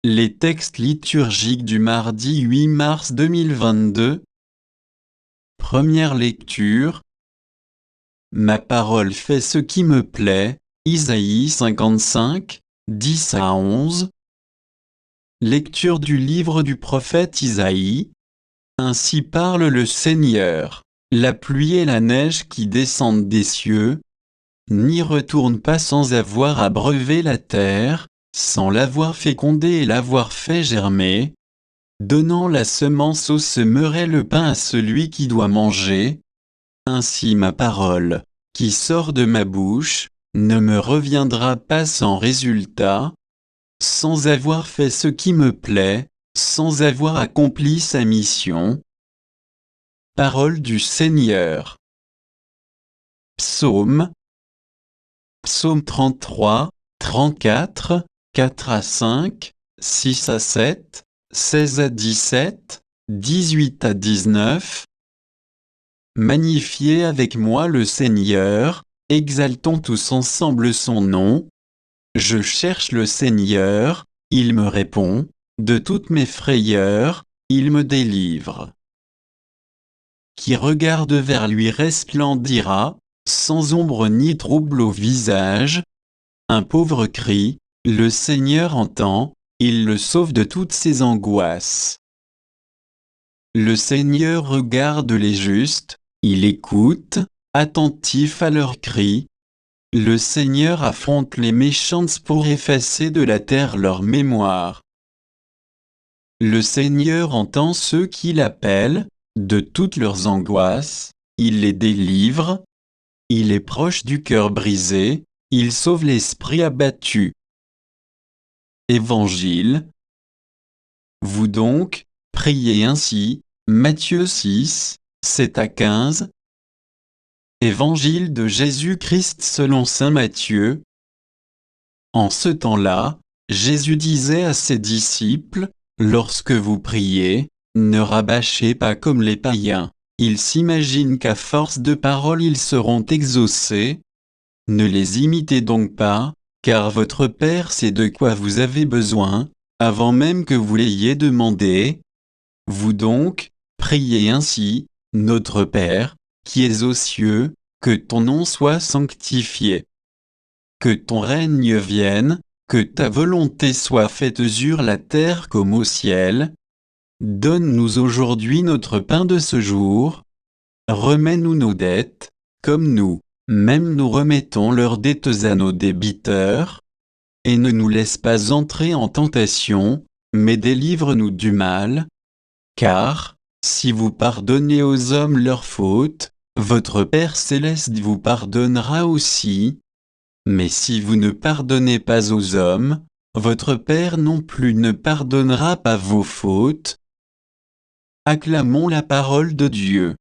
Les textes liturgiques du mardi 8 mars 2022. Première lecture. Ma parole fait ce qui me plaît. Isaïe 55, 10 à 11. Lecture du livre du prophète Isaïe. Ainsi parle le Seigneur. La pluie et la neige qui descendent des cieux n'y retournent pas sans avoir abreuvé la terre, sans l'avoir fécondée et l'avoir fait germer, donnant la semence au semeur et le pain à celui qui doit manger. Ainsi ma parole, qui sort de ma bouche, ne me reviendra pas sans résultat, sans avoir fait ce qui me plaît, sans avoir accompli sa mission. Parole du Seigneur. Psaume. Psaume 33, 34, 4 à 5, 6 à 7, 16 à 17, 18 à 19. Magnifiez avec moi le Seigneur, exaltons tous ensemble son nom. Je cherche le Seigneur, il me répond, de toutes mes frayeurs, il me délivre. Qui regarde vers lui resplendira, sans ombre ni trouble au visage. Un pauvre crie, le Seigneur entend, il le sauve de toutes ses angoisses. Le Seigneur regarde les justes, il écoute, attentif à leurs cris. Le Seigneur affronte les méchants pour effacer de la terre leur mémoire. Le Seigneur entend ceux qui l'appellent, de toutes leurs angoisses, il les délivre. Il est proche du cœur brisé, il sauve l'esprit abattu. Évangile. Vous donc, priez ainsi, Matthieu 6, 7 à 15. Évangile de Jésus-Christ selon saint Matthieu. En ce temps-là, Jésus disait à ses disciples, lorsque vous priez, ne rabâchez pas comme les païens. Ils s'imaginent qu'à force de paroles ils seront exaucés. Ne les imitez donc pas, car votre Père sait de quoi vous avez besoin, avant même que vous l'ayez demandé. Vous donc, priez ainsi, Notre Père, qui es aux cieux, que ton nom soit sanctifié. Que ton règne vienne, que ta volonté soit faite sur la terre comme au ciel. Donne-nous aujourd'hui notre pain de ce jour. Remets-nous nos dettes, comme nous-mêmes nous remettons leurs dettes à nos débiteurs. Et ne nous laisse pas entrer en tentation, mais délivre-nous du mal. Car, si vous pardonnez aux hommes leurs fautes, votre Père céleste vous pardonnera aussi. Mais si vous ne pardonnez pas aux hommes, votre Père non plus ne pardonnera pas vos fautes. Acclamons la parole de Dieu.